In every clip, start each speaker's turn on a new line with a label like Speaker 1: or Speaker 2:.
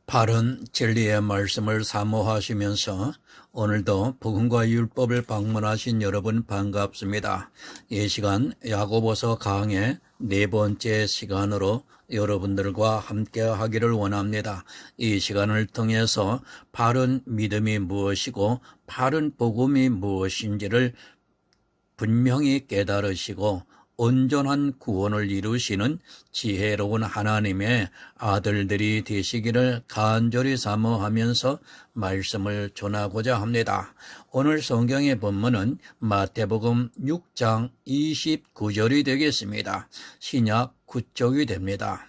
Speaker 1: 바른 진리의 말씀을 사모하시면서 오늘도 복음과 율법을 방문하신 여러분 반갑습니다. 이 시간 야고보서 강의 네 번째 시간으로 여러분들과 함께 하기를 원합니다. 이 시간을 통해서 바른 믿음이 무엇이고 바른 복음이 무엇인지를 분명히 깨달으시고 온전한 구원을 이루시는 지혜로운 하나님의 아들들이 되시기를 간절히 사모하면서 말씀을 전하고자 합니다. 오늘 성경의 본문은 마태복음 6장 29절이 되겠습니다. 신약 9쪽이 됩니다.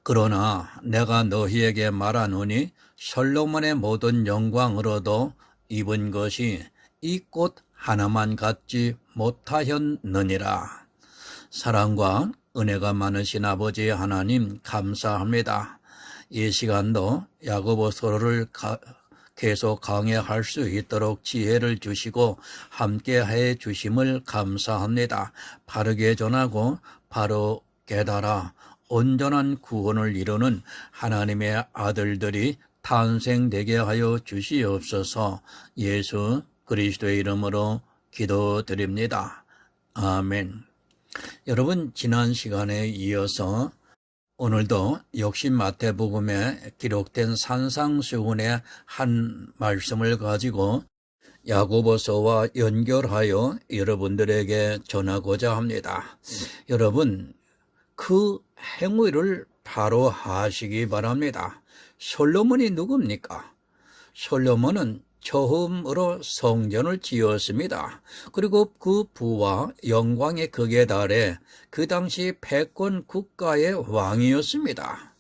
Speaker 1: 그러나 내가 너희에게 말하노니 솔로몬의 모든 영광으로도 입은 것이 이 꽃 하나만 갖지 못하였느니라. 사랑과 은혜가 많으신 아버지 하나님 감사합니다. 이 시간도 야고보서를 계속 강해할 수 있도록 지혜를 주시고 함께해 주심을 감사합니다. 바르게 전하고 바로 깨달아 온전한 구원을 이루는 하나님의 아들들이 탄생되게 하여 주시옵소서. 예수 그리스도의 이름으로 기도드립니다. 아멘. 여러분, 지난 시간에 이어서 오늘도 역시 마태복음에 기록된 산상수훈의 한 말씀을 가지고 야고보서와 연결하여 여러분들에게 전하고자 합니다. 여러분, 그 행위를 바로 하시기 바랍니다. 솔로몬이 누굽니까? 솔로몬은 처음으로 성전을 지었습니다. 그리고 그 부와 영광의 극에 달해 그 당시 패권 국가의 왕이었습니다.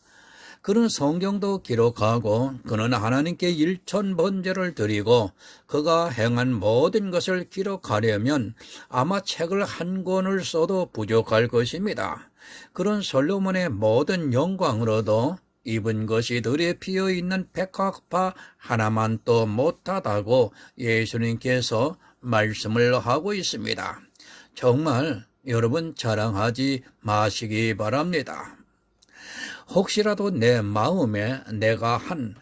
Speaker 1: 그는 성경도 기록하고 그는 하나님께 일천번제를 드리고 그가 행한 모든 것을 기록하려면 아마 책을 한 권을 써도 부족할 것입니다. 그런 솔로몬의 모든 영광으로도 입은 것이 들에 피어있는 백합화 하나만 또 못하다고 예수님께서 말씀을 하고 있습니다. 정말 여러분 자랑하지 마시기 바랍니다. 혹시라도 내 마음에 내가 한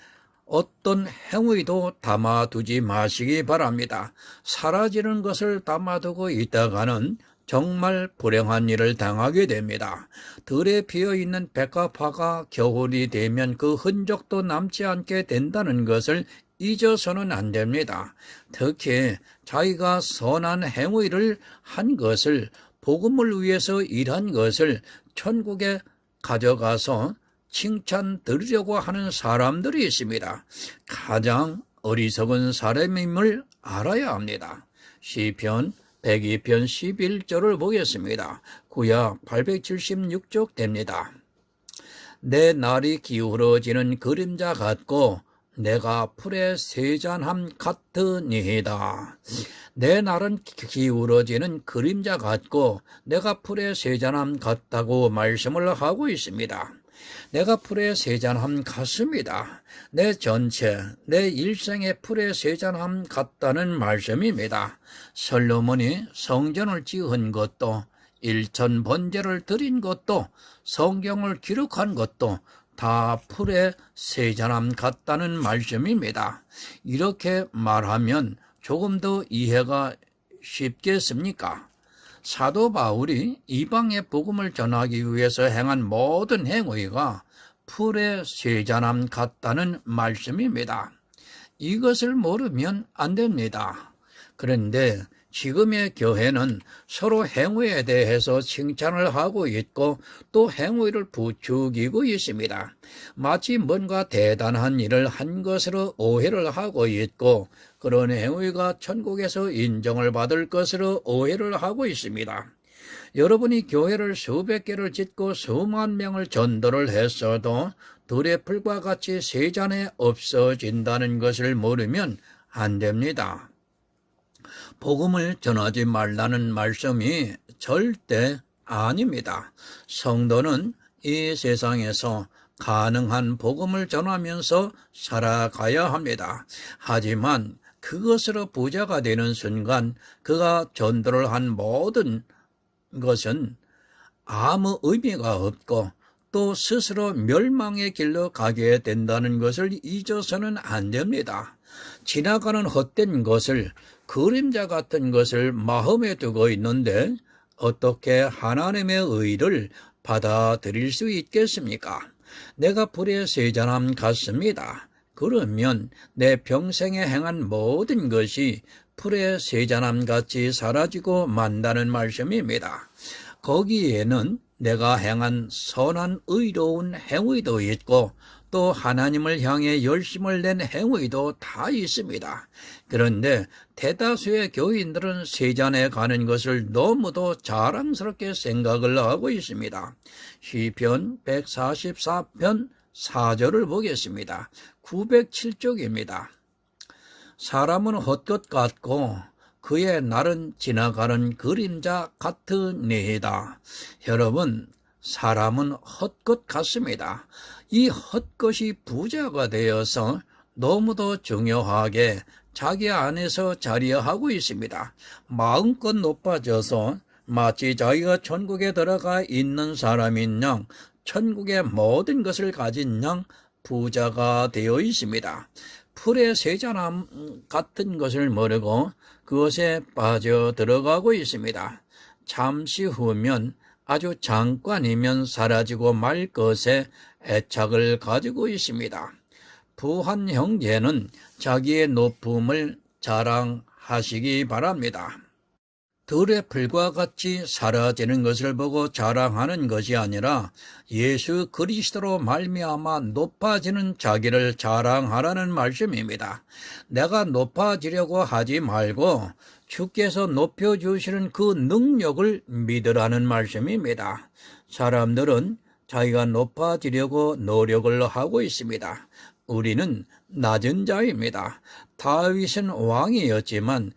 Speaker 1: 어떤 행위도 담아두지 마시기 바랍니다. 사라지는 것을 담아두고 있다가는 정말 불행한 일을 당하게 됩니다. 들에 피어있는 백합화가 겨울이 되면 그 흔적도 남지 않게 된다는 것을 잊어서는 안 됩니다. 특히 자기가 선한 행위를 한 것을, 복음을 위해서 일한 것을 천국에 가져가서 칭찬 들으려고 하는 사람들이 있습니다. 가장 어리석은 사람임을 알아야 합니다. 시편 102편 11절을 보겠습니다. 구약 876쪽 됩니다. 내 날이 기울어지는 그림자 같고 내가 풀의 세잔함 같으니이다. 내 날은 기울어지는 그림자 같고 내가 풀의 세잔함 같다고 말씀을 하고 있습니다. 내가 풀의 세잔함 같습니다. 내 전체, 내 일생의 풀의 세잔함 같다는 말씀입니다. 솔로몬이 성전을 지은 것도, 일천번제를 드린 것도, 성경을 기록한 것도 다 풀의 세잔함 같다는 말씀입니다. 이렇게 말하면 조금 더 이해가 쉽겠습니까? 사도 바울이 이방의 복음을 전하기 위해서 행한 모든 행위가 풀의 세잔함 같다는 말씀입니다. 이것을 모르면 안 됩니다. 그런데 지금의 교회는 서로 행위에 대해서 칭찬을 하고 있고 또 행위를 부추기고 있습니다. 마치 뭔가 대단한 일을 한 것으로 오해를 하고 있고 그런 행위가 천국에서 인정을 받을 것으로 오해를 하고 있습니다. 여러분이 교회를 수백 개를 짓고 수만 명을 전도를 했어도 들의 풀과 같이 세잔에 없어진다는 것을 모르면 안 됩니다. 복음을 전하지 말라는 말씀이 절대 아닙니다. 성도는 이 세상에서 가능한 복음을 전하면서 살아가야 합니다. 하지만 그것으로 부자가 되는 순간 그가 전도를 한 모든 것은 아무 의미가 없고 또 스스로 멸망의 길로 가게 된다는 것을 잊어서는 안 됩니다. 지나가는 헛된 것을, 그림자 같은 것을 마음에 두고 있는데 어떻게 하나님의 의를 받아들일 수 있겠습니까? 내가 불의 세자남 같습니다. 그러면 내 평생에 행한 모든 것이 불의 세자남 같이 사라지고 만다는 말씀입니다. 거기에는 내가 행한 선한 의로운 행위도 있고 또 하나님을 향해 열심을 낸 행위도 다 있습니다. 그런데 대다수의 교인들은 세잔에 가는 것을 너무도 자랑스럽게 생각을 하고 있습니다. 시편 144편 4절을 보겠습니다. 907쪽입니다. 사람은 헛것 같고 그의 날은 지나가는 그림자 같으니이다. 여러분, 사람은 헛것 같습니다. 이 헛것이 부자가 되어서 너무도 중요하게 자기 안에서 자리하고 있습니다. 마음껏 높아져서 마치 자기가 천국에 들어가 있는 사람인 양, 천국의 모든 것을 가진 양 부자가 되어 있습니다. 풀의 세자남 같은 것을 모르고 그것에 빠져 들어가고 있습니다. 잠시 후면, 아주 잠깐이면 사라지고 말 것에 애착을 가지고 있습니다. 부한 형제는 자기의 높음을 자랑하시기 바랍니다. 들의 풀과 같이 사라지는 것을 보고 자랑하는 것이 아니라 예수 그리스도로 말미암아 높아지는 자기를 자랑하라는 말씀입니다. 내가 높아지려고 하지 말고 주께서 높여주시는 그 능력을 믿으라는 말씀입니다. 사람들은 자기가 높아지려고 노력을 하고 있습니다. 우리는 낮은 자입니다. 다윗은 왕이었지만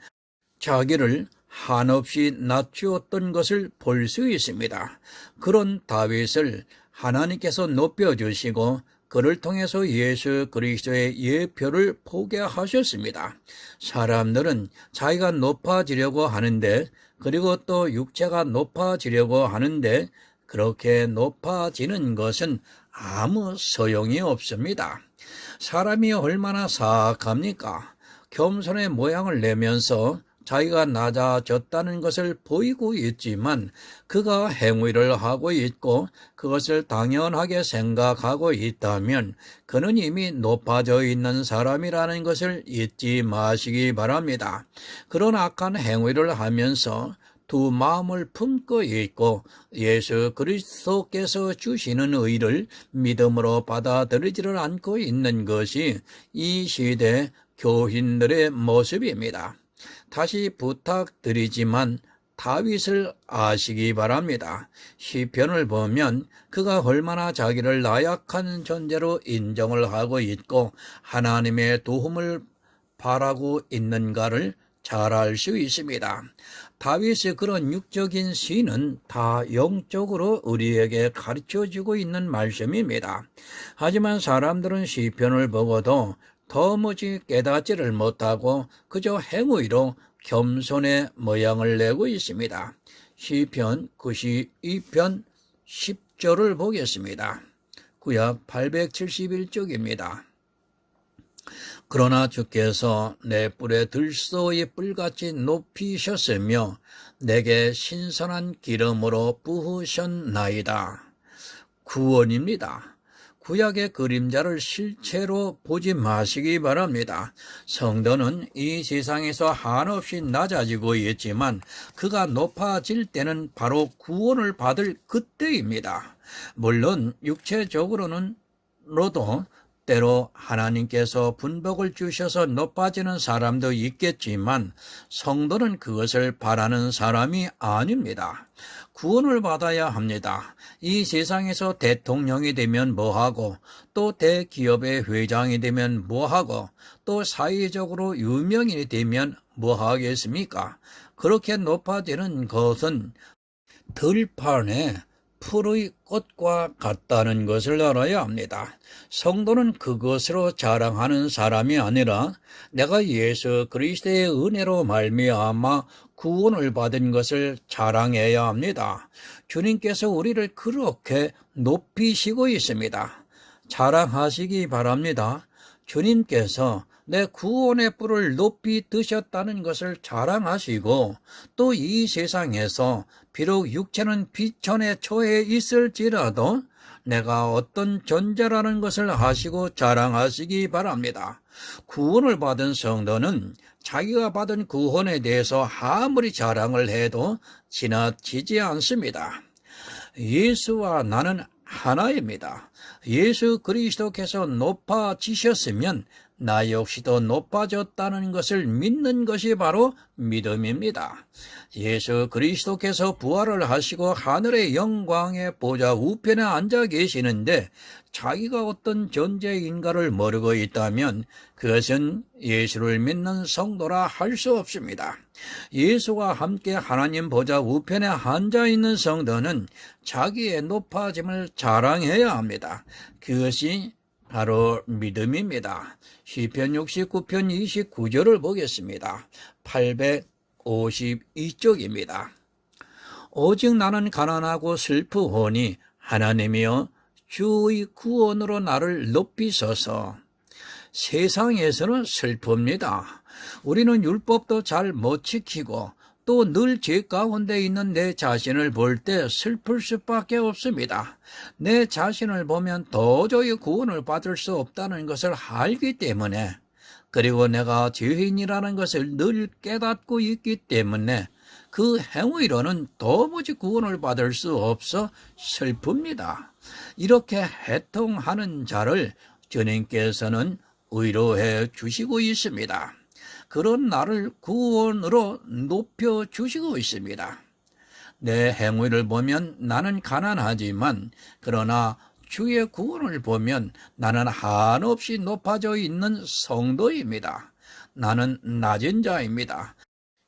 Speaker 1: 자기를 한없이 낮추었던 것을 볼 수 있습니다. 그런 다윗을 하나님께서 높여주시고 그를 통해서 예수 그리스도의 예표를 보게 하셨습니다. 사람들은 자기가 높아지려고 하는데, 그리고 또 육체가 높아지려고 하는데 그렇게 높아지는 것은 아무 소용이 없습니다. 사람이 얼마나 사악합니까? 겸손의 모양을 내면서 자기가 낮아졌다는 것을 보이고 있지만 그가 행위를 하고 있고 그것을 당연하게 생각하고 있다면 그는 이미 높아져 있는 사람이라는 것을 잊지 마시기 바랍니다. 그런 악한 행위를 하면서 두 마음을 품고 있고 예수 그리스도께서 주시는 의를 믿음으로 받아들이지를 않고 있는 것이 이 시대 교인들의 모습입니다. 다시 부탁드리지만 다윗을 아시기 바랍니다. 시편을 보면 그가 얼마나 자기를 나약한 존재로 인정을 하고 있고 하나님의 도움을 바라고 있는가를 잘 알 수 있습니다. 다윗의 그런 육적인 시는 다 영적으로 우리에게 가르쳐주고 있는 말씀입니다. 하지만 사람들은 시편을 보고도 도무지 깨닫지를 못하고 그저 행위로 겸손의 모양을 내고 있습니다. 시편 92편 10절을 보겠습니다. 구약 871쪽입니다. 그러나 주께서 내 뿔에 들소의 뿔같이 높이셨으며 내게 신선한 기름으로 부으셨나이다. 구원입니다. 구약의 그림자를 실체로 보지 마시기 바랍니다. 성도는 이 세상에서 한없이 낮아지고 있지만 그가 높아질 때는 바로 구원을 받을 그때입니다. 물론 육체적으로도 때로 하나님께서 분복을 주셔서 높아지는 사람도 있겠지만 성도는 그것을 바라는 사람이 아닙니다. 구원을 받아야 합니다. 이 세상에서 대통령이 되면 뭐하고, 또 대기업의 회장이 되면 뭐하고, 또 사회적으로 유명인이 되면 뭐하겠습니까? 그렇게 높아지는 것은 들판에 풀의 꽃과 같다는 것을 알아야 합니다. 성도는 그것으로 자랑하는 사람이 아니라 내가 예수 그리스도의 은혜로 말미암아 구원을 받은 것을 자랑해야 합니다. 주님께서 우리를 그렇게 높이시고 있습니다. 자랑하시기 바랍니다. 주님께서 내 구원의 뿔을 높이 드셨다는 것을 자랑하시고 또 이 세상에서 비록 육체는 비천에 처해 있을지라도 내가 어떤 존재라는 것을 아시고 자랑하시기 바랍니다. 구원을 받은 성도는 자기가 받은 구원에 대해서 아무리 자랑을 해도 지나치지 않습니다. 예수와 나는 하나입니다. 예수 그리스도께서 높아지셨으면 나 역시도 높아졌다는 것을 믿는 것이 바로 믿음입니다. 예수 그리스도께서 부활을 하시고 하늘의 영광의 보좌 우편에 앉아 계시는데 자기가 어떤 존재인가를 모르고 있다면 그것은 예수를 믿는 성도라 할 수 없습니다. 예수와 함께 하나님 보좌 우편에 앉아 있는 성도는 자기의 높아짐을 자랑해야 합니다. 그것이 바로 믿음입니다. 시편 69편 29절을 보겠습니다. 852쪽입니다. 오직 나는 가난하고 슬프오니 하나님이여 주의 구원으로 나를 높이소서. 세상에서는 슬픕니다. 우리는 율법도 잘 못 지키고 또 늘 죄 가운데 있는 내 자신을 볼 때 슬플 수밖에 없습니다. 내 자신을 보면 도저히 구원을 받을 수 없다는 것을 알기 때문에, 그리고 내가 죄인이라는 것을 늘 깨닫고 있기 때문에 그 행위로는 도무지 구원을 받을 수 없어 슬픕니다. 이렇게 해통하는 자를 주님께서는 위로해 주시고 있습니다. 그런 나를 구원으로 높여주시고 있습니다. 내 행위를 보면 나는 가난하지만 그러나 주의 구원을 보면 나는 한없이 높아져 있는 성도입니다. 나는 낮은 자입니다.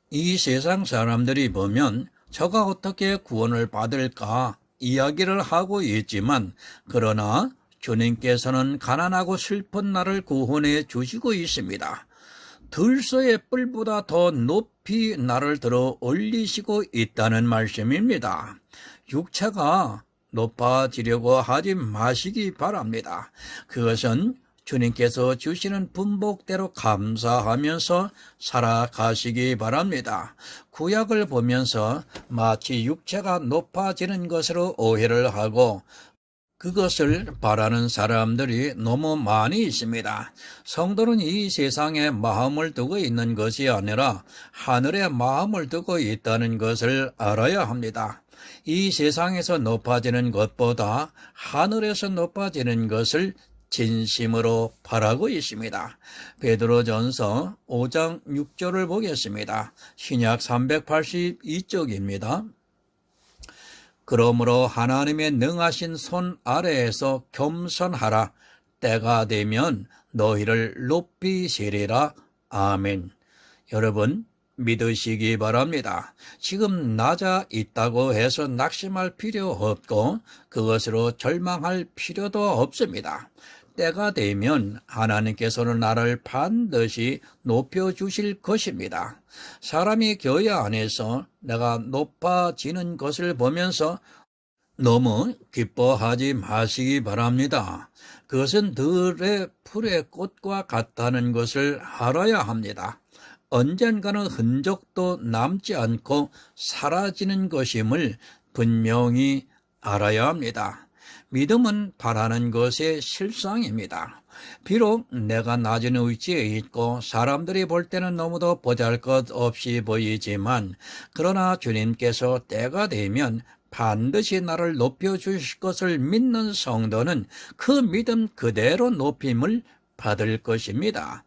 Speaker 1: 이 세상 사람들이 보면 저가 어떻게 구원을 받을까 이야기를 하고 있지만 그러나 주님께서는 가난하고 슬픈 나를 구원해 주시고 있습니다. 들소의 뿔보다 더 높이 나를 들어 올리시고 있다는 말씀입니다. 육체가 높아지려고 하지 마시기 바랍니다. 그것은 주님께서 주시는 분복대로 감사하면서 살아가시기 바랍니다. 구약을 보면서 마치 육체가 높아지는 것으로 오해를 하고 그것을 바라는 사람들이 너무 많이 있습니다. 성도는 이 세상에 마음을 두고 있는 것이 아니라 하늘에 마음을 두고 있다는 것을 알아야 합니다. 이 세상에서 높아지는 것보다 하늘에서 높아지는 것을 진심으로 바라고 있습니다. 베드로전서 5장 6절을 보겠습니다. 신약 382쪽입니다. 그러므로 하나님의 능하신 손 아래에서 겸손하라. 때가 되면 너희를 높이시리라. 아멘. 여러분 믿으시기 바랍니다. 지금 낮아 있다고 해서 낙심할 필요 없고 그것으로 절망할 필요도 없습니다. 때가 되면 하나님께서는 나를 반드시 높여주실 것입니다. 사람이 교회 안에서 내가 높아지는 것을 보면서 너무 기뻐하지 마시기 바랍니다. 그것은 들의 풀의 꽃과 같다는 것을 알아야 합니다. 언젠가는 흔적도 남지 않고 사라지는 것임을 분명히 알아야 합니다. 믿음은 바라는 것의 실상입니다. 비록 내가 낮은 위치에 있고 사람들이 볼 때는 너무도 보잘것없이 보이지만 그러나 주님께서 때가 되면 반드시 나를 높여주실 것을 믿는 성도는 그 믿음 그대로 높임을 받을 것입니다.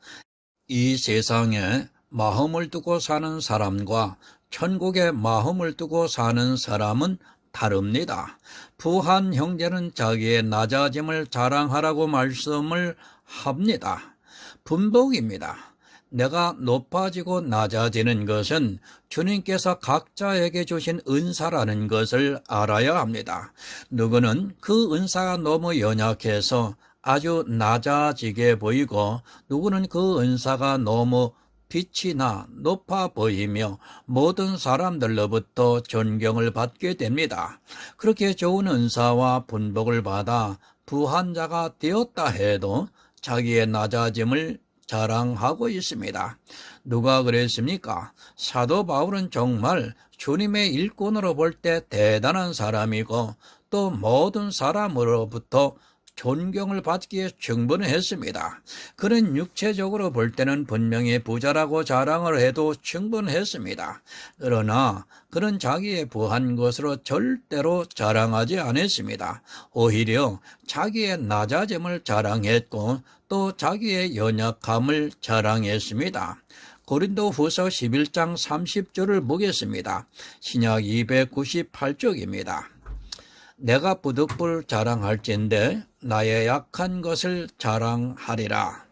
Speaker 1: 이 세상에 마음을 두고 사는 사람과 천국에 마음을 두고 사는 사람은 다릅니다. 부한 형제는 자기의 낮아짐을 자랑하라고 말씀을 합니다. 분복입니다. 내가 높아지고 낮아지는 것은 주님께서 각자에게 주신 은사라는 것을 알아야 합니다. 누구는 그 은사가 너무 연약해서 아주 낮아지게 보이고, 누구는 그 은사가 너무 빛이 나 높아 보이며 모든 사람들로부터 존경을 받게 됩니다. 그렇게 좋은 은사와 분복을 받아 부한 자가 되었다 해도 자기의 낮아짐을 자랑하고 있습니다. 누가 그랬습니까? 사도 바울은 정말 주님의 일꾼으로 볼 때 대단한 사람이고, 또 모든 사람으로부터 존경을 받기에 충분했습니다. 그는 육체적으로 볼 때는 분명히 부자라고 자랑을 해도 충분했습니다. 그러나 그는 자기의 부한 것으로 절대로 자랑하지 않았습니다. 오히려 자기의 낮아짐을 자랑했고, 또 자기의 연약함을 자랑했습니다. 고린도후서 11장 30절을 보겠습니다. 신약 298쪽입니다. 내가 부득불 자랑할진대 나의 약한 것을 자랑하리라.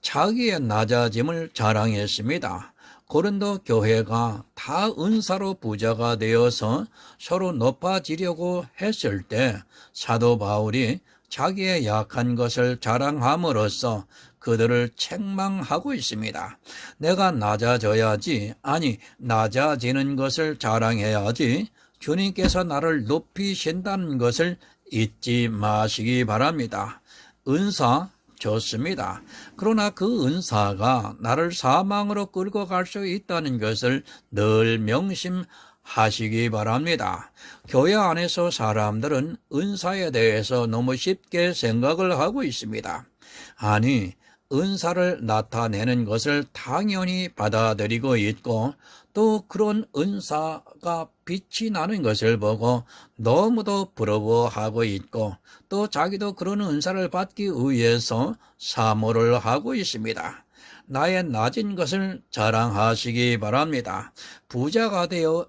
Speaker 1: 자기의 낮아짐을 자랑했습니다. 고린도 교회가 다 은사로 부자가 되어서 서로 높아지려고 했을 때 사도 바울이 자기의 약한 것을 자랑함으로써 그들을 책망하고 있습니다. 내가 낮아져야지, 아니 낮아지는 것을 자랑해야지, 주님께서 나를 높이신다는 것을 잊지 마시기 바랍니다. 은사 좋습니다. 그러나 그 은사가 나를 사망으로 끌고 갈 수 있다는 것을 늘 명심하시기 바랍니다. 교회 안에서 사람들은 은사에 대해서 너무 쉽게 생각을 하고 있습니다. 아니, 은사를 나타내는 것을 당연히 받아들이고 있고, 또 그런 은사가 빛이 나는 것을 보고 너무도 부러워하고 있고, 또 자기도 그런 은사를 받기 위해서 사모를 하고 있습니다. 나의 낮은 것을 자랑하시기 바랍니다. 부자가 되어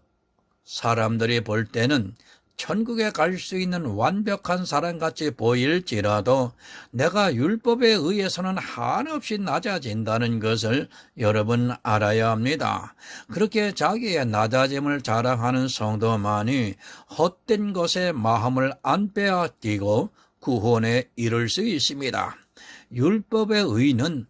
Speaker 1: 사람들이 볼 때는 천국에 갈 수 있는 완벽한 사람같이 보일지라도 내가 율법에 의해서는 한없이 낮아진다는 것을 여러분 알아야 합니다. 그렇게 자기의 낮아짐을 자랑하는 성도만이 헛된 것에 마음을 안 빼앗기고 구원에 이를 수 있습니다. 율법의 의는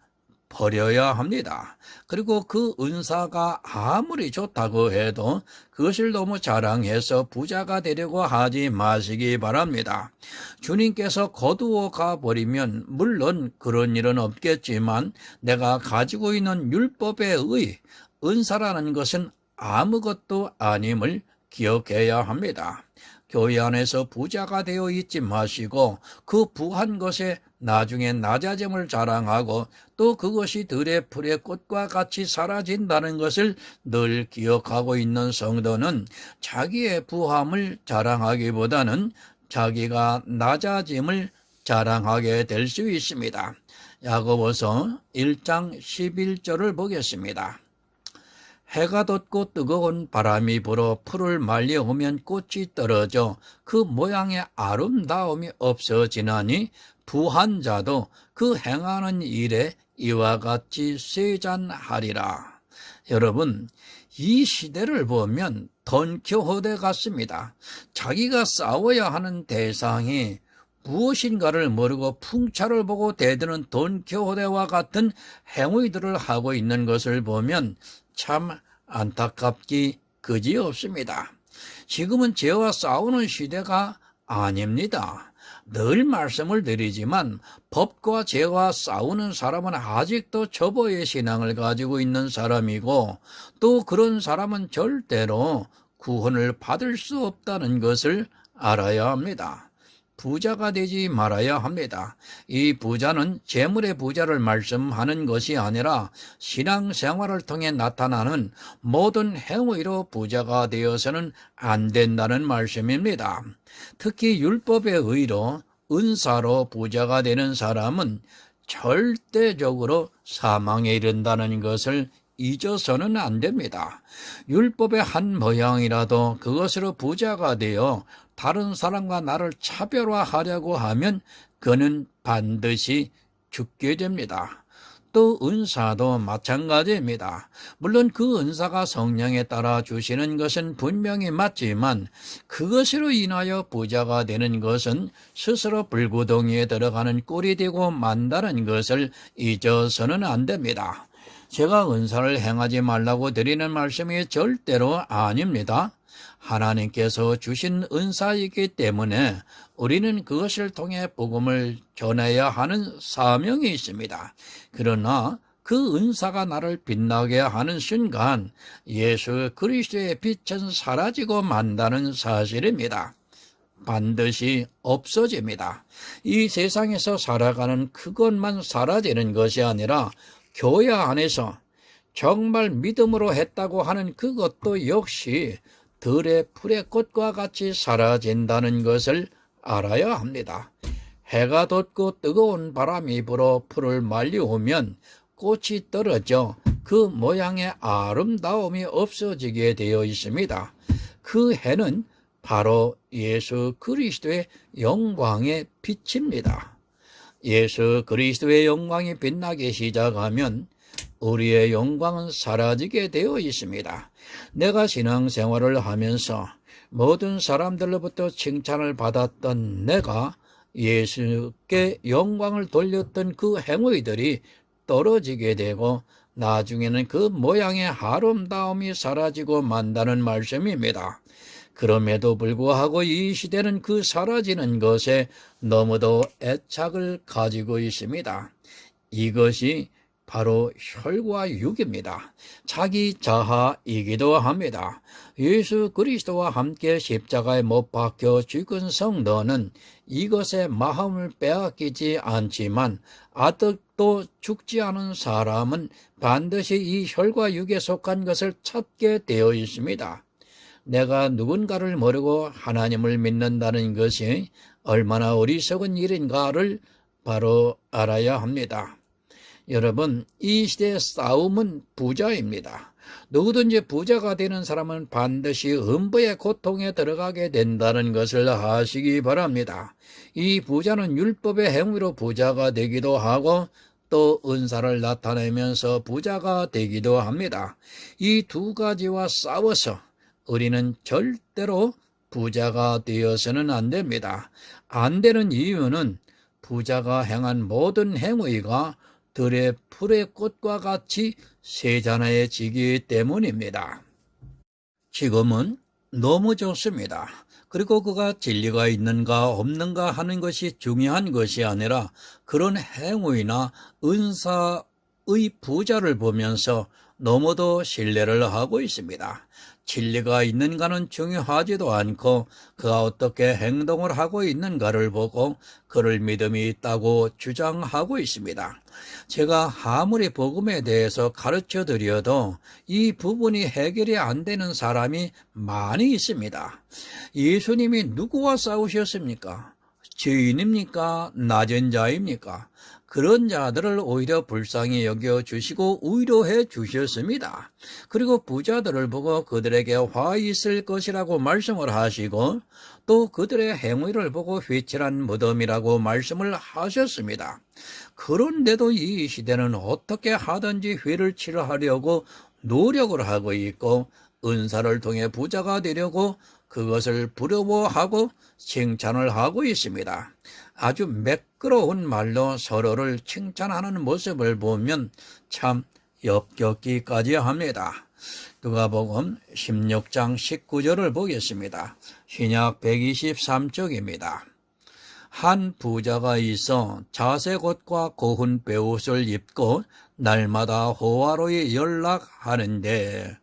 Speaker 1: 버려야 합니다. 그리고 그 은사가 아무리 좋다고 해도 그것을 너무 자랑해서 부자가 되려고 하지 마시기 바랍니다. 주님께서 거두어 가버리면 물론 그런 일은 없겠지만 내가 가지고 있는 율법의 의, 은사라는 것은 아무것도 아님을 기억해야 합니다. 교회 안에서 부자가 되어 있지 마시고 그 부한 것에 나중에 낮아짐을 자랑하고 또 그것이 들의 풀의 꽃과 같이 사라진다는 것을 늘 기억하고 있는 성도는 자기의 부함을 자랑하기보다는 자기가 낮아짐을 자랑하게 될 수 있습니다. 야고보서 1장 11절을 보겠습니다. 해가 돋고 뜨거운 바람이 불어 풀을 말려오면 꽃이 떨어져 그 모양의 아름다움이 없어지나니 부한 자도 그 행하는 일에 이와 같이 쇠잔하리라. 여러분, 이 시대를 보면 돈키호테 같습니다. 자기가 싸워야 하는 대상이 무엇인가를 모르고 풍차를 보고 대드는 돈키호테와 같은 행위들을 하고 있는 것을 보면 참 안타깝기 그지없습니다. 지금은 죄와 싸우는 시대가 아닙니다. 늘 말씀을 드리지만 법과 죄와 싸우는 사람은 아직도 초보의 신앙을 가지고 있는 사람이고, 또 그런 사람은 절대로 구원을 받을 수 없다는 것을 알아야 합니다. 부자가 되지 말아야 합니다. 이 부자는 재물의 부자를 말씀하는 것이 아니라 신앙생활을 통해 나타나는 모든 행위로 부자가 되어서는 안 된다는 말씀입니다. 특히 율법의 의로 은사로 부자가 되는 사람은 절대적으로 사망에 이른다는 것을 잊어서는 안 됩니다. 율법의 한 모양이라도 그것으로 부자가 되어 다른 사람과 나를 차별화하려고 하면 그는 반드시 죽게 됩니다. 또 은사도 마찬가지입니다. 물론 그 은사가 성령에 따라 주시는 것은 분명히 맞지만 그것으로 인하여 부자가 되는 것은 스스로 불구덩이에 들어가는 꿀이 되고 만다는 것을 잊어서는 안 됩니다. 제가 은사를 행하지 말라고 드리는 말씀이 절대로 아닙니다. 하나님께서 주신 은사이기 때문에 우리는 그것을 통해 복음을 전해야 하는 사명이 있습니다. 그러나 그 은사가 나를 빛나게 하는 순간 예수 그리스도의 빛은 사라지고 만다는 사실입니다. 반드시 없어집니다. 이 세상에서 살아가는 그것만 사라지는 것이 아니라 교회 안에서 정말 믿음으로 했다고 하는 그것도 역시 들의 풀의 꽃과 같이 사라진다는 것을 알아야 합니다. 해가 돋고 뜨거운 바람이 불어 풀을 말려오면 꽃이 떨어져 그 모양의 아름다움이 없어지게 되어 있습니다. 그 해는 바로 예수 그리스도의 영광의 빛입니다. 예수 그리스도의 영광이 빛나기 시작하면 우리의 영광은 사라지게 되어 있습니다. 내가 신앙생활을 하면서 모든 사람들로부터 칭찬을 받았던 내가 예수께 영광을 돌렸던 그 행위들이 떨어지게 되고 나중에는 그 모양의 아름다움이 사라지고 만다는 말씀입니다. 그럼에도 불구하고 이 시대는 그 사라지는 것에 너무도 애착을 가지고 있습니다. 이것이 바로 혈과 육입니다. 자기 자아이기도 합니다. 예수 그리스도와 함께 십자가에 못 박혀 죽은 성도는 이것에 마음을 빼앗기지 않지만 아직도 죽지 않은 사람은 반드시 이 혈과 육에 속한 것을 찾게 되어 있습니다. 내가 누군가를 모르고 하나님을 믿는다는 것이 얼마나 어리석은 일인가를 바로 알아야 합니다. 여러분, 이 시대의 싸움은 부자입니다. 누구든지 부자가 되는 사람은 반드시 음부의 고통에 들어가게 된다는 것을 아시기 바랍니다. 이 부자는 율법의 행위로 부자가 되기도 하고 또 은사를 나타내면서 부자가 되기도 합니다. 이 두 가지와 싸워서 우리는 절대로 부자가 되어서는 안 됩니다. 안 되는 이유는 부자가 행한 모든 행위가 들의 풀의 꽃과 같이 세잔해지기 때문입니다. 지금은 너무 좋습니다. 그리고 그가 진리가 있는가 없는가 하는 것이 중요한 것이 아니라 그런 행위나 은사의 부자를 보면서 너무도 신뢰를 하고 있습니다. 진리가 있는가는 중요하지도 않고 그가 어떻게 행동을 하고 있는가를 보고 그를 믿음이 있다고 주장하고 있습니다. 제가 아무리 복음에 대해서 가르쳐 드려도 이 부분이 해결이 안 되는 사람이 많이 있습니다. 예수님이 누구와 싸우셨습니까? 죄인입니까? 낮은 자입니까? 그런 자들을 오히려 불쌍히 여겨주시고 위로해 주셨습니다. 그리고 부자들을 보고 그들에게 화 있을 것이라고 말씀을 하시고 또 그들의 행위를 보고 휘칠한 무덤이라고 말씀을 하셨습니다. 그런데도 이 시대는 어떻게 하든지 회를 치료하려고 노력을 하고 있고 은사를 통해 부자가 되려고 그것을 부러워하고 칭찬을 하고 있습니다. 아주 매끄러운 말로 서로를 칭찬하는 모습을 보면 참 역겹기까지 합니다. 누가복음 16장 19절을 보겠습니다. 신약 123쪽입니다. 한 부자가 있어 자색옷과 고운 베옷을 입고 날마다 호화로이 연락하는데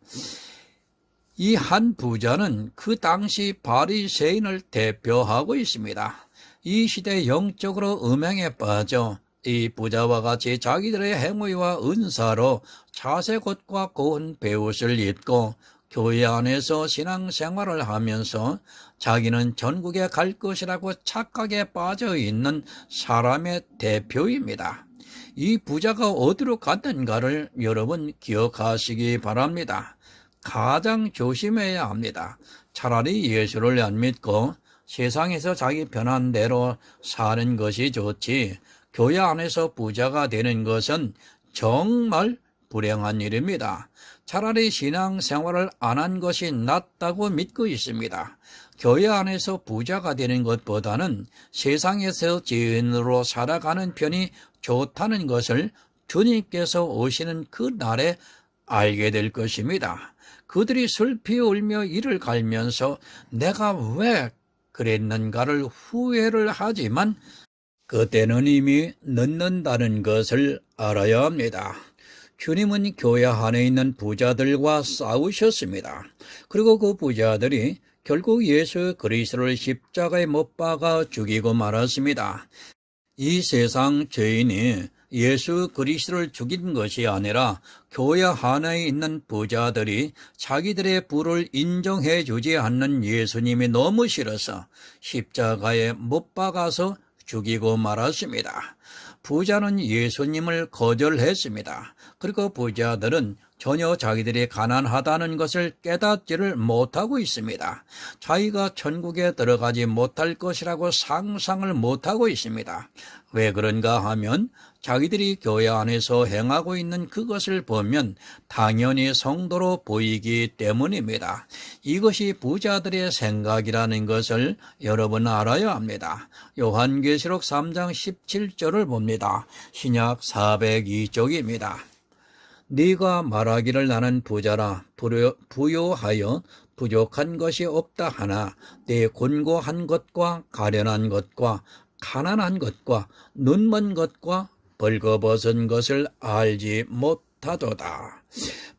Speaker 1: 이 한 부자는 그 당시 바리새인을 대표하고 있습니다. 이 시대 영적으로 음행에 빠져 이 부자와 같이 자기들의 행위와 은사로 자색옷과 고운 베옷을 입고 교회 안에서 신앙생활을 하면서 자기는 전국에 갈 것이라고 착각에 빠져 있는 사람의 대표입니다. 이 부자가 어디로 갔는가를 여러분 기억하시기 바랍니다. 가장 조심해야 합니다. 차라리 예수를 안 믿고 세상에서 자기 편한 대로 사는 것이 좋지 교회 안에서 부자가 되는 것은 정말 불행한 일입니다. 차라리 신앙생활을 안 한 것이 낫다고 믿고 있습니다. 교회 안에서 부자가 되는 것보다는 세상에서 죄인으로 살아가는 편이 좋다는 것을 주님께서 오시는 그 날에 알게 될 것입니다. 그들이 슬피 울며 이를 갈면서 내가 왜 그랬는가를 후회를 하지만 그때는 이미 늦는다는 것을 알아야 합니다. 주님은 교회 안에 있는 부자들과 싸우셨습니다. 그리고 그 부자들이 결국 예수 그리스도를 십자가에 못 박아 죽이고 말았습니다. 이 세상 죄인이 예수 그리스도를 죽인 것이 아니라 교회 안에 있는 부자들이 자기들의 부를 인정해 주지 않는 예수님이 너무 싫어서 십자가에 못 박아서 죽이고 말았습니다. 부자는 예수님을 거절했습니다. 그리고 부자들은 전혀 자기들이 가난하다는 것을 깨닫지를 못하고 있습니다. 자기가 천국에 들어가지 못할 것이라고 상상을 못하고 있습니다. 왜 그런가 하면 자기들이 교회 안에서 행하고 있는 그것을 보면 당연히 성도로 보이기 때문입니다. 이것이 부자들의 생각이라는 것을 여러분 알아야 합니다. 요한계시록 3장 17절을 봅니다. 신약 402쪽입니다. 네가 말하기를 나는 부자라 부요하여 부족한 것이 없다 하나 네 곤고한 것과 가련한 것과 가난한 것과 눈먼 것과 벌거벗은 것을 알지 못하도다.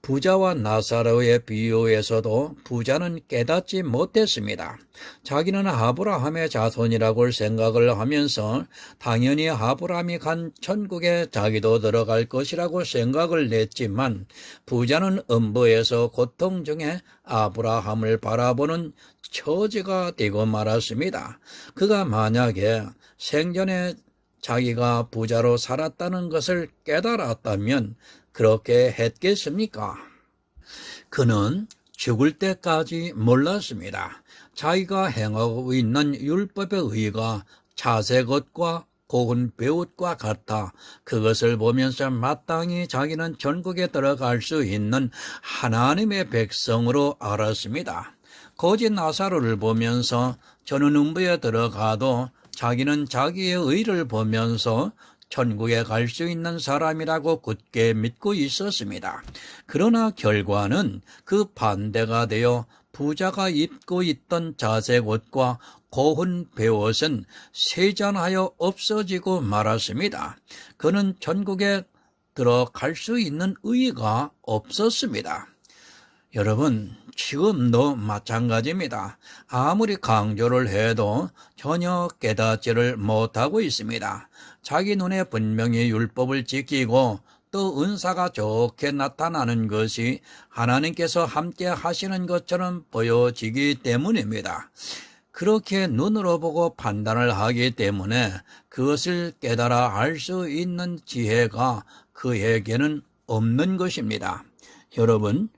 Speaker 1: 부자와 나사로의 비유에서도 부자는 깨닫지 못했습니다. 자기는 아브라함의 자손이라고 생각을 하면서 당연히 아브라함이 간 천국에 자기도 들어갈 것이라고 생각을 했지만 부자는 음부에서 고통 중에 아브라함을 바라보는 처지가 되고 말았습니다. 그가 만약에 생전에 자기가 부자로 살았다는 것을 깨달았다면 그렇게 했겠습니까? 그는 죽을 때까지 몰랐습니다. 자기가 행하고 있는 율법의 의가 자색 옷과 고운 베옷과 같아 그것을 보면서 마땅히 자기는 천국에 들어갈 수 있는 하나님의 백성으로 알았습니다. 거지 나사로를 보면서 저는 음부에 들어가도 자기는 자기의 의를 보면서 천국에 갈 수 있는 사람이라고 굳게 믿고 있었습니다. 그러나 결과는 그 반대가 되어 부자가 입고 있던 자색 옷과 고운 베옷은 세잔하여 없어지고 말았습니다. 그는 천국에 들어갈 수 있는 의의가 없었습니다. 여러분, 지금도 마찬가지입니다. 아무리 강조를 해도 전혀 깨닫지를 못하고 있습니다. 자기 눈에 분명히 율법을 지키고 또 은사가 좋게 나타나는 것이 하나님께서 함께 하시는 것처럼 보여지기 때문입니다. 그렇게 눈으로 보고 판단을 하기 때문에 그것을 깨달아 알 수 있는 지혜가 그에게는 없는 것입니다. 여러분,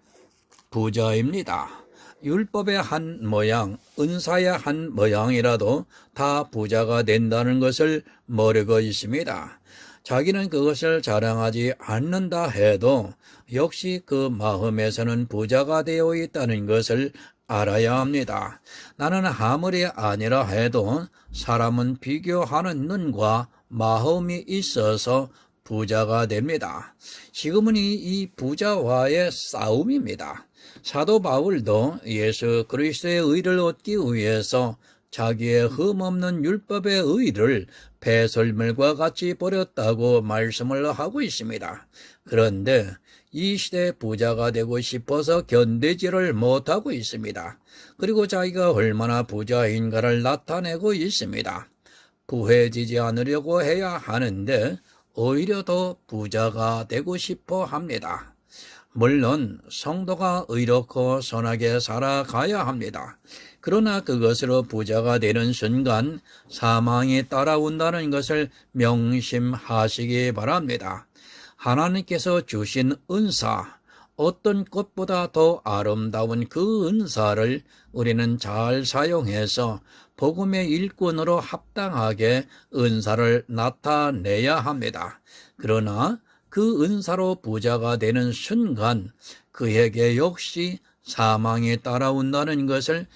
Speaker 1: 부자입니다. 율법의 한 모양, 은사의 한 모양이라도 다 부자가 된다는 것을 모르고 있습니다. 자기는 그것을 자랑하지 않는다 해도 역시 그 마음에서는 부자가 되어 있다는 것을 알아야 합니다. 나는 아무리 아니라 해도 사람은 비교하는 눈과 마음이 있어서 부자가 됩니다. 지금은 이 부자와의 싸움입니다. 사도 바울도 예수 그리스도의 의를 얻기 위해서 자기의 흠없는 율법의 의를 배설물과 같이 버렸다고 말씀을 하고 있습니다. 그런데 이 시대에 부자가 되고 싶어서 견디지를 못하고 있습니다. 그리고 자기가 얼마나 부자인가를 나타내고 있습니다. 부해지지 않으려고 해야 하는데 오히려 더 부자가 되고 싶어 합니다. 물론 성도가 의롭고 선하게 살아가야 합니다. 그러나 그것으로 부자가 되는 순간 사망이 따라온다는 것을 명심하시기 바랍니다. 하나님께서 주신 은사, 어떤 것보다 더 아름다운 그 은사를 우리는 잘 사용해서 복음의 일꾼으로 합당하게 은사를 나타내야 합니다. 그러나 그 은사로 부자가 되는 순간 그에게 역시 사망이 따라온다는 것을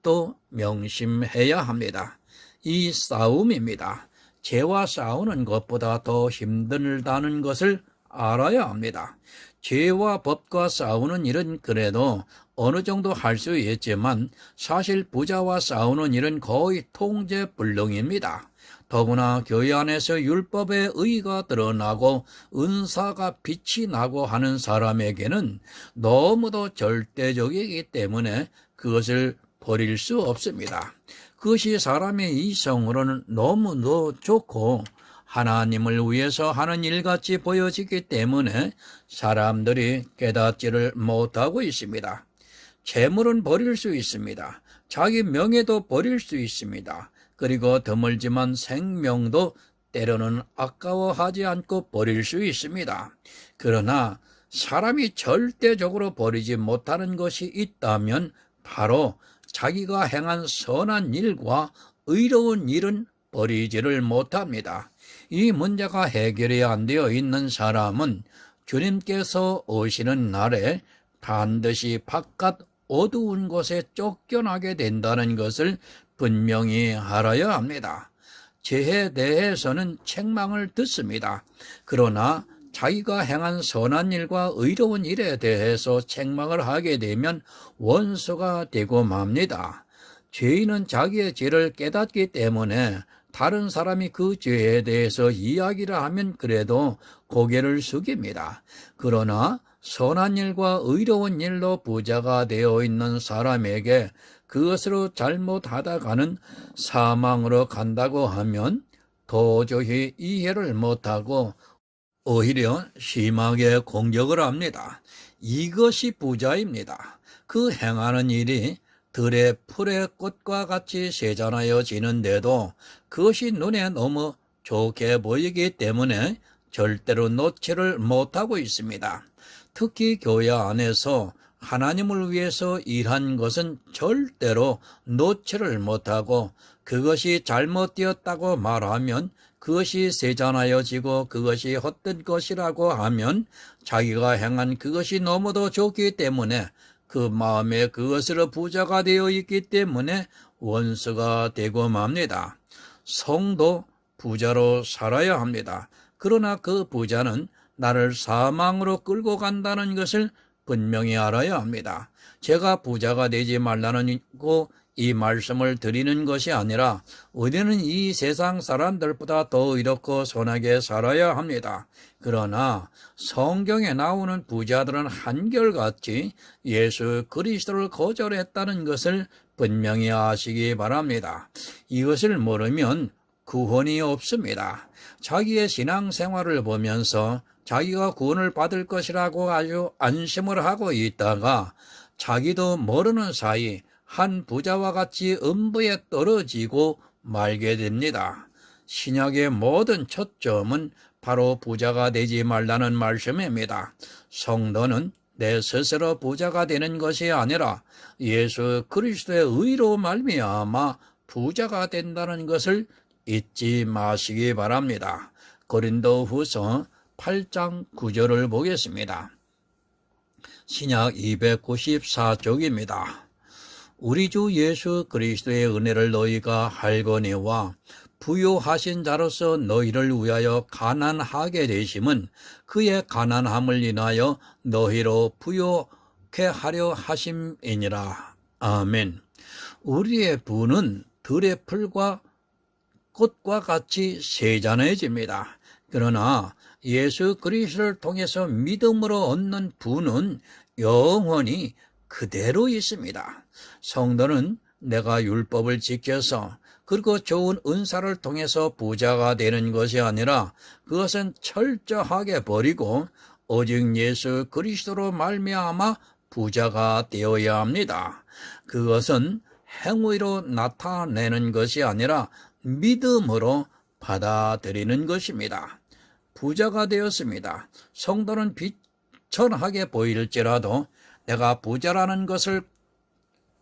Speaker 1: 또 명심해야 합니다. 이 싸움입니다. 죄와 싸우는 것보다 더 힘들다는 것을 알아야 합니다. 죄와 법과 싸우는 일은 그래도 어느 정도 할 수 있지만 사실 부자와 싸우는 일은 거의 통제불능입니다. 더구나 교회 안에서 율법의 의가 드러나고 은사가 빛이 나고 하는 사람에게는 너무도 절대적이기 때문에 그것을 버릴 수 없습니다. 그것이 사람의 이성으로는 너무도 좋고 하나님을 위해서 하는 일같이 보여지기 때문에 사람들이 깨닫지를 못하고 있습니다. 재물은 버릴 수 있습니다. 자기 명예도 버릴 수 있습니다. 그리고 드물지만 생명도 때로는 아까워하지 않고 버릴 수 있습니다. 그러나 사람이 절대적으로 버리지 못하는 것이 있다면 바로 자기가 행한 선한 일과 의로운 일은 버리지를 못합니다. 이 문제가 해결이 안 되어 있는 사람은 주님께서 오시는 날에 반드시 바깥 어두운 곳에 쫓겨나게 된다는 것을 분명히 알아야 합니다. 죄에 대해서는 책망을 듣습니다. 그러나 자기가 행한 선한 일과 의로운 일에 대해서 책망을 하게 되면 원수가 되고 맙니다. 죄인은 자기의 죄를 깨닫기 때문에 다른 사람이 그 죄에 대해서 이야기를 하면 그래도 고개를 숙입니다. 그러나 선한 일과 의로운 일로 부자가 되어 있는 사람에게 그것으로 잘못하다가는 사망으로 간다고 하면 도저히 이해를 못하고 오히려 심하게 공격을 합니다. 이것이 부자입니다. 그 행하는 일이 들의 풀의 꽃과 같이 세잔하여지는데도 그것이 눈에 너무 좋게 보이기 때문에 절대로 놓지를 못하고 있습니다. 특히 교회 안에서 하나님을 위해서 일한 것은 절대로 놓지를 못하고 그것이 잘못되었다고 말하면 그것이 세잔하여지고 그것이 헛된 것이라고 하면 자기가 행한 그것이 너무도 좋기 때문에 그 마음에 그것으로 부자가 되어 있기 때문에 원수가 되고 맙니다. 성도 부자로 살아야 합니다. 그러나 그 부자는 나를 사망으로 끌고 간다는 것을 분명히 알아야 합니다. 제가 부자가 되지 말라는 이 말씀을 드리는 것이 아니라 우리는 이 세상 사람들보다 더 이렇고 선하게 살아야 합니다. 그러나 성경에 나오는 부자들은 한결같이 예수 그리스도를 거절했다는 것을 분명히 아시기 바랍니다. 이것을 모르면 구원이 없습니다. 자기의 신앙생활을 보면서 자기가 구원을 받을 것이라고 아주 안심을 하고 있다가 자기도 모르는 사이 한 부자와 같이 음부에 떨어지고 말게 됩니다. 신약의 모든 초점은 바로 부자가 되지 말라는 말씀입니다. 성도는 내 스스로 부자가 되는 것이 아니라 예수 그리스도의 의로 말미암아 부자가 된다는 것을 잊지 마시기 바랍니다. 고린도후서 8장 9절을 보겠습니다. 신약 294쪽입니다. 우리 주 예수 그리스도의 은혜를 너희가 알거니와 부요하신 자로서 너희를 위하여 가난하게 되심은 그의 가난함을 인하여 너희로 부요케 하려 하심이니라. 아멘. 우리의 부는 들의 풀과 꽃과 같이 세잔해집니다. 그러나 예수 그리스도를 통해서 믿음으로 얻는 부는 영원히 그대로 있습니다. 성도는 내가 율법을 지켜서 그리고 좋은 은사를 통해서 부자가 되는 것이 아니라 그것은 철저하게 버리고 오직 예수 그리스도로 말미암아 부자가 되어야 합니다. 그것은 행위로 나타내는 것이 아니라 믿음으로 받아들이는 것입니다. 부자가 되었습니다. 성도는 비천하게 보일지라도 내가 부자라는 것을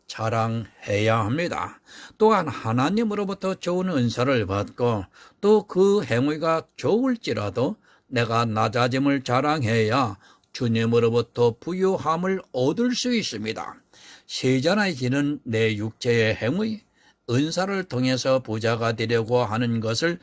Speaker 1: 자랑해야 합니다. 또한 하나님으로부터 좋은 은사를 받고 또 그 행위가 좋을지라도 내가 낮아짐을 자랑해야 주님으로부터 부유함을 얻을 수 있습니다. 세잔해지는 내 육체의 행위, 은사를 통해서 부자가 되려고 하는 것을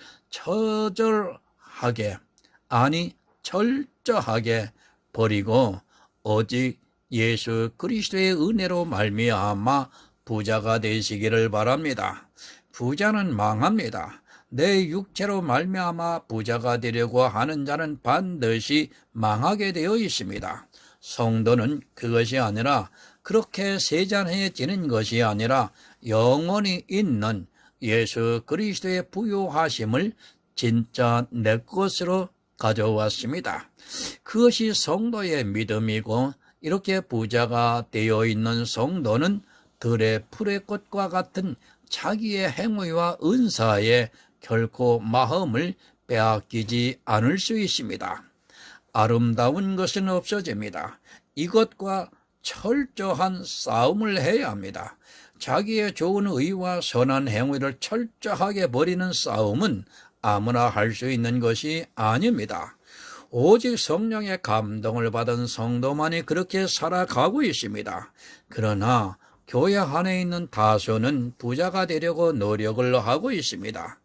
Speaker 1: 철저하게 버리고 오직 예수 그리스도의 은혜로 말미암아 부자가 되시기를 바랍니다. 부자는 망합니다. 내 육체로 말미암아 부자가 되려고 하는 자는 반드시 망하게 되어 있습니다. 성도는 그것이 아니라 그렇게 세잔해지는 것이 아니라 영원히 있는 예수 그리스도의 부유하심을 진짜 내 것으로 가져왔습니다. 그것이 성도의 믿음이고 이렇게 부자가 되어 있는 성도는 들의 풀의 꽃과 같은 자기의 행위와 은사에 결코 마음을 빼앗기지 않을 수 있습니다. 아름다운 것은 없어집니다. 이것과 철저한 싸움을 해야 합니다. 자기의 좋은 의와 선한 행위를 철저하게 버리는 싸움은 아무나 할 수 있는 것이 아닙니다. 오직 성령의 감동을 받은 성도만이 그렇게 살아가고 있습니다. 그러나 교회 안에 있는 다수는 부자가 되려고 노력을 하고 있습니다.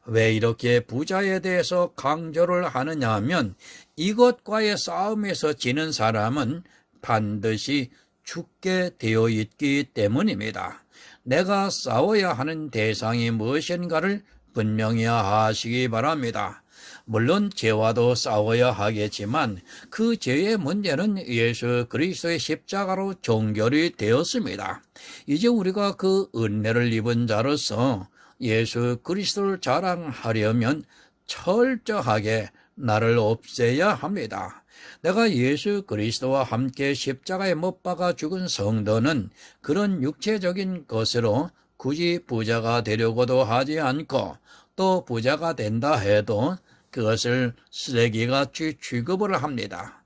Speaker 1: 왜 이렇게 부자에 대해서 강조를 하느냐 하면 이것과의 싸움에서 지는 사람은 반드시 죽게 되어 있기 때문입니다. 내가 싸워야 하는 대상이 무엇인가를 분명히 하시기 바랍니다. 물론 죄와도 싸워야 하겠지만 그 죄의 문제는 예수 그리스도의 십자가로 종결이 되었습니다. 이제 우리가 그 은혜를 입은 자로서 예수 그리스도를 자랑하려면 철저하게 나를 없애야 합니다. 내가 예수 그리스도와 함께 십자가에 못 박아 죽은 성도는 그런 육체적인 것으로 굳이 부자가 되려고도 하지 않고 또 부자가 된다 해도 그것을 쓰레기같이 취급을 합니다.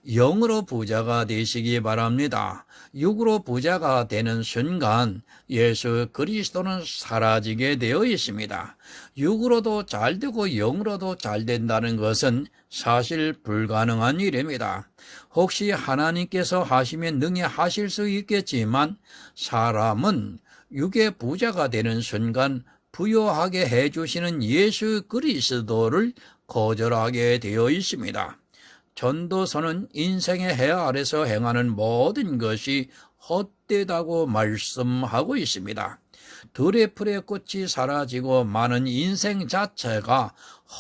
Speaker 1: 영으로 부자가 되시기 바랍니다. 육으로 부자가 되는 순간 예수 그리스도는 사라지게 되어 있습니다. 육으로도 잘 되고 영으로도 잘 된다는 것은 사실 불가능한 일입니다. 혹시 하나님께서 하시면 능히 하실 수 있겠지만 사람은 육의 부자가 되는 순간 부유하게 해주시는 예수 그리스도를 거절하게 되어 있습니다. 전도서는 인생의 해 아래서 행하는 모든 것이 헛되다고 말씀하고 있습니다. 들의 풀의 꽃이 사라지고 많은 인생 자체가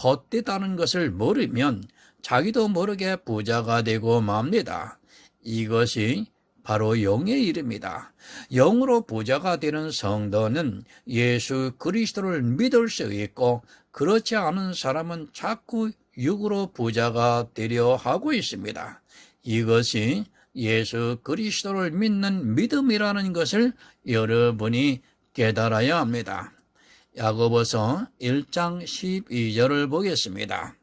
Speaker 1: 헛되다는 것을 모르면 자기도 모르게 부자가 되고 맙니다. 이것이 바로 영의 일입니다. 영으로 부자가 되는 성도는 예수 그리스도를 믿을 수 있고 그렇지 않은 사람은 자꾸 육으로 부자가 되려 하고 있습니다. 이것이 예수 그리스도를 믿는 믿음이라는 것을 여러분이 깨달아야 합니다. 야고보서 1장 12절을 보겠습니다.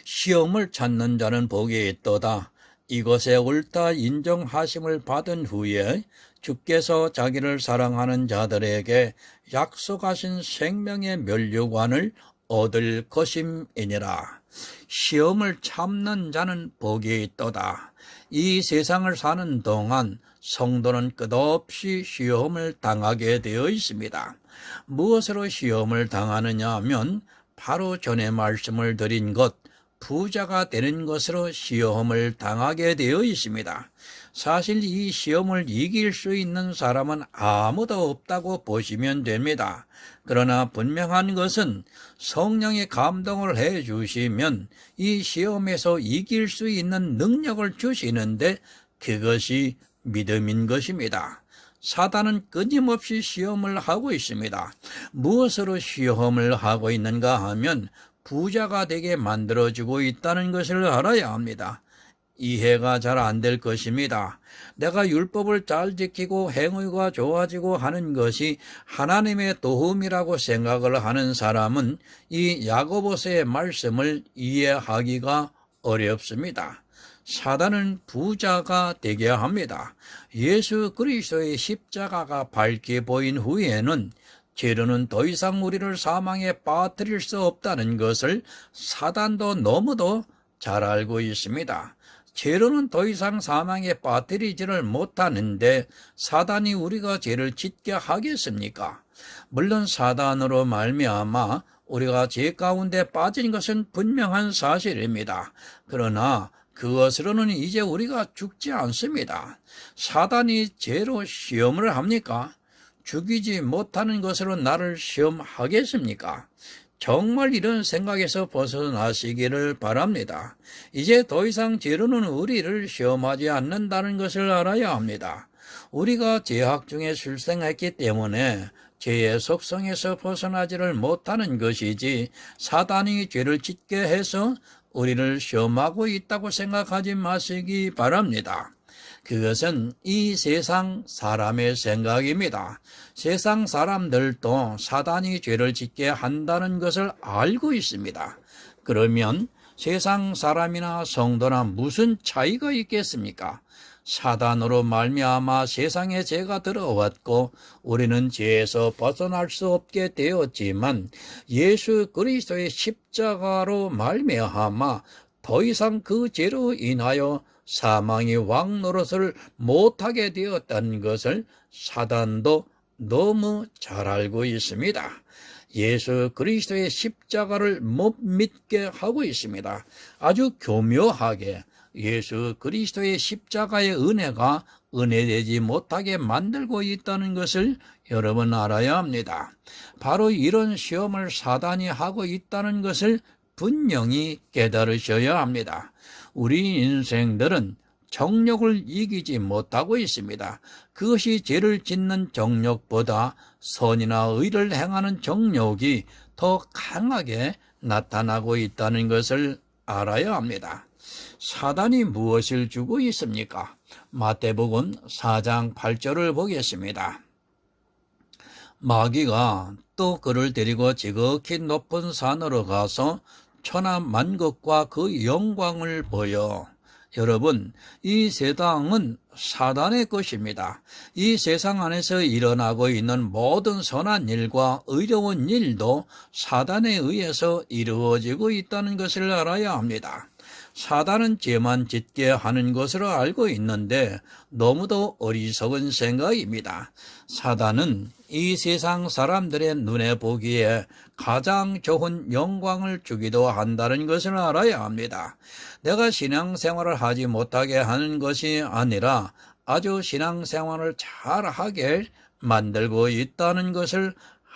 Speaker 1: 시험을 찾는 자는 복이 있도다. 이것에 옳다 인정하심을 받은 후에 주께서 자기를 사랑하는 자들에게 약속하신 생명의 면류관을 얻을 것임이니라. 시험을 참는 자는 복이 있도다. 이 세상을 사는 동안 성도는 끝없이 시험을 당하게 되어 있습니다. 무엇으로 시험을 당하느냐 하면 바로 전에 말씀을 드린 것, 부자가 되는 것으로 시험을 당하게 되어 있습니다. 사실 이 시험을 이길 수 있는 사람은 아무도 없다고 보시면 됩니다. 그러나 분명한 것은 성령의 감동을 해 주시면 이 시험에서 이길 수 있는 능력을 주시는데 그것이 믿음인 것입니다. 사단은 끊임없이 시험을 하고 있습니다. 무엇으로 시험을 하고 있는가 하면 부자가 되게 만들어주고 있다는 것을 알아야 합니다. 이해가 잘 안 될 것입니다. 내가 율법을 잘 지키고 행위가 좋아지고 하는 것이 하나님의 도움이라고 생각을 하는 사람은 이 야고보서의 말씀을 이해하기가 어렵습니다. 사단은 부자가 되게 합니다. 예수 그리스도의 십자가가 밝게 보인 후에는 죄로는 더 이상 우리를 사망에 빠뜨릴 수 없다는 것을 사단도 너무도 잘 알고 있습니다. 죄로는 더 이상 사망에 빠뜨리지를 못하는데 사단이 우리가 죄를 짓게 하겠습니까? 물론 사단으로 말미암아 우리가 죄 가운데 빠진 것은 분명한 사실입니다. 그러나 그것으로는 이제 우리가 죽지 않습니다. 사단이 죄로 시험을 합니까? 죽이지 못하는 것으로 나를 시험하겠습니까? 정말 이런 생각에서 벗어나시기를 바랍니다. 이제 더 이상 죄로는 우리를 시험하지 않는다는 것을 알아야 합니다. 우리가 죄악 중에 출생했기 때문에 죄의 속성에서 벗어나지를 못하는 것이지 사단이 죄를 짓게 해서 우리를 시험하고 있다고 생각하지 마시기 바랍니다. 그것은 이 세상 사람의 생각입니다. 세상 사람들도 사단이 죄를 짓게 한다는 것을 알고 있습니다. 그러면 세상 사람이나 성도나 무슨 차이가 있겠습니까? 사단으로 말미암아 세상에 죄가 들어왔고 우리는 죄에서 벗어날 수 없게 되었지만 예수 그리스도의 십자가로 말미암아 더 이상 그 죄로 인하여 사망의 왕 노릇을 못하게 되었다는 것을 사단도 너무 잘 알고 있습니다. 예수 그리스도의 십자가를 못 믿게 하고 있습니다. 아주 교묘하게 예수 그리스도의 십자가의 은혜가 은혜되지 못하게 만들고 있다는 것을 여러분 알아야 합니다. 바로 이런 시험을 사단이 하고 있다는 것을 분명히 깨달으셔야 합니다. 우리 인생들은 정욕을 이기지 못하고 있습니다. 그것이 죄를 짓는 정욕보다 선이나 의를 행하는 정욕이 더 강하게 나타나고 있다는 것을 알아야 합니다. 사단이 무엇을 주고 있습니까? 마태복음 4장 8절을 보겠습니다. 마귀가 또 그를 데리고 지극히 높은 산으로 가서 천하만국과 그 영광을 보여. 여러분, 이 세상은 사단의 것입니다. 이 세상 안에서 일어나고 있는 모든 선한 일과 의로운 일도 사단에 의해서 이루어지고 있다는 것을 알아야 합니다. 사단은 죄만 짓게 하는 것으로 알고 있는데 너무도 어리석은 생각입니다. 사단은 이 세상 사람들의 눈에 보기에 가장 좋은 영광을 주기도 한다는 것을 알아야 합니다. 내가 신앙생활을 하지 못하게 하는 것이 아니라 아주 신앙생활을 잘하게 만들고 있다는 것을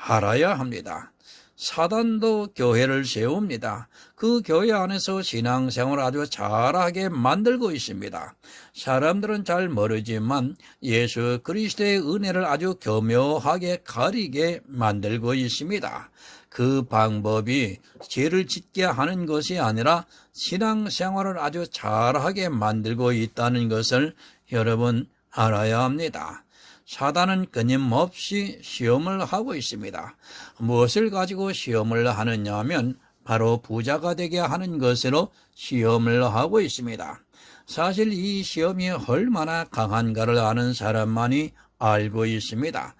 Speaker 1: 알아야 합니다. 사단도 교회를 세웁니다. 그 교회 안에서 신앙생활을 아주 잘하게 만들고 있습니다. 사람들은 잘 모르지만 예수 그리스도의 은혜를 아주 교묘하게 가리게 만들고 있습니다. 그 방법이 죄를 짓게 하는 것이 아니라 신앙생활을 아주 잘하게 만들고 있다는 것을 여러분 알아야 합니다. 사단은 끊임없이 시험을 하고 있습니다. 무엇을 가지고 시험을 하느냐 하면 바로 부자가 되게 하는 것으로 시험을 하고 있습니다. 사실 이 시험이 얼마나 강한가를 아는 사람만이 알고 있습니다.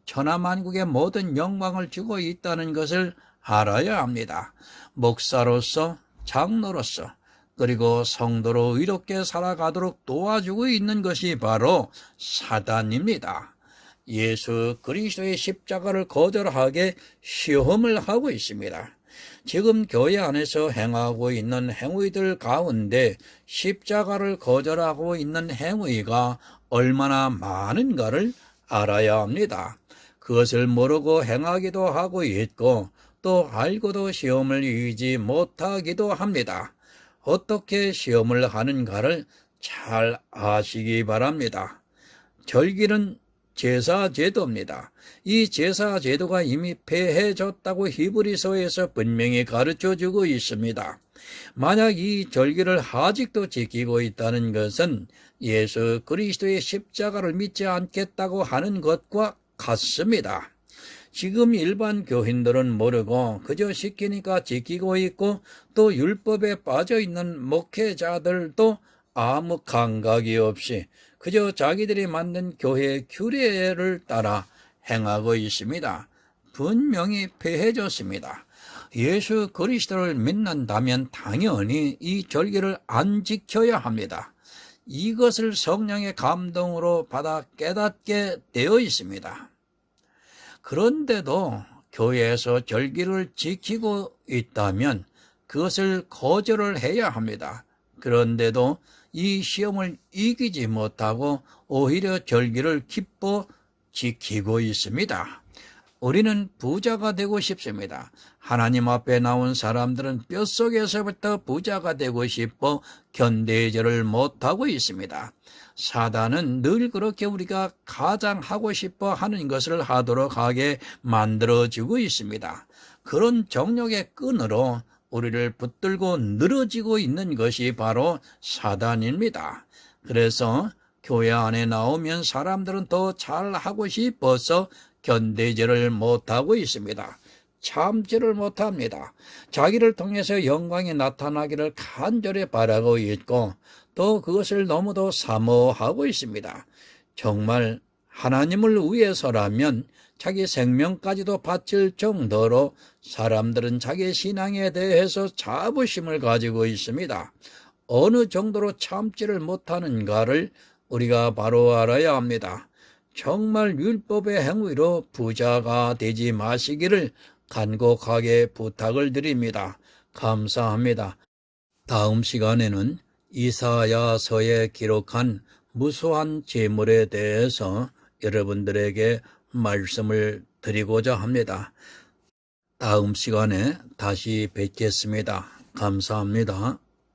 Speaker 1: 천하만국의 모든 영광을 주고 있다는 것을 알아야 합니다. 목사로서, 장로로서, 그리고 성도로 의롭게 살아가도록 도와주고 있는 것이 바로 사단입니다. 예수 그리스도의 십자가를 거절하게 시험을 하고 있습니다. 지금 교회 안에서 행하고 있는 행위들 가운데 십자가를 거절하고 있는 행위가 얼마나 많은가를 알아야 합니다. 그것을 모르고 행하기도 하고 있고 또 알고도 시험을 이기지 못하기도 합니다. 어떻게 시험을 하는가를 잘 아시기 바랍니다. 절기는 제사제도입니다. 이 제사제도가 이미 폐해졌다고 히브리서에서 분명히 가르쳐주고 있습니다. 만약 이 절기를 아직도 지키고 있다는 것은 예수 그리스도의 십자가를 믿지 않겠다고 하는 것과 같습니다. 지금 일반 교인들은 모르고 그저 시키니까 지키고 있고 또 율법에 빠져있는 목회자들도 아무 감각이 없이 그저 자기들이 만든 교회 규례를 따라 행하고 있습니다. 분명히 폐해졌습니다. 예수 그리스도를 믿는다면 당연히 이 절기를 안 지켜야 합니다. 이것을 성령의 감동으로 받아 깨닫게 되어 있습니다. 그런데도 교회에서 절기를 지키고 있다면 그것을 거절을 해야 합니다. 그런데도 이 시험을 이기지 못하고 오히려 절기를 기뻐 지키고 있습니다. 우리는 부자가 되고 싶습니다. 하나님 앞에 나온 사람들은 뼛속에서부터 부자가 되고 싶어 견디지를 못하고 있습니다. 사단은 늘 그렇게 우리가 가장 하고 싶어 하는 것을 하도록 하게 만들어주고 있습니다. 그런 정욕의 끈으로 우리를 붙들고 늘어지고 있는 것이 바로 사단입니다. 그래서 교회 안에 나오면 사람들은 더 잘하고 싶어서 견디지를 못하고 있습니다. 참지를 못합니다. 자기를 통해서 영광이 나타나기를 간절히 바라고 있고 또 그것을 너무도 사모하고 있습니다. 정말 하나님을 위해서라면 자기 생명까지도 바칠 정도로 사람들은 자기 신앙에 대해서 자부심을 가지고 있습니다. 어느 정도로 참지를 못하는가를 우리가 바로 알아야 합니다. 정말 율법의 행위로 부자가 되지 마시기를 간곡하게 부탁을 드립니다. 감사합니다. 다음 시간에는 이사야서에 기록한 무수한 재물에 대해서 여러분들에게 말씀을 드리고자 합니다. 다음 시간에 다시 뵙겠습니다. 감사합니다.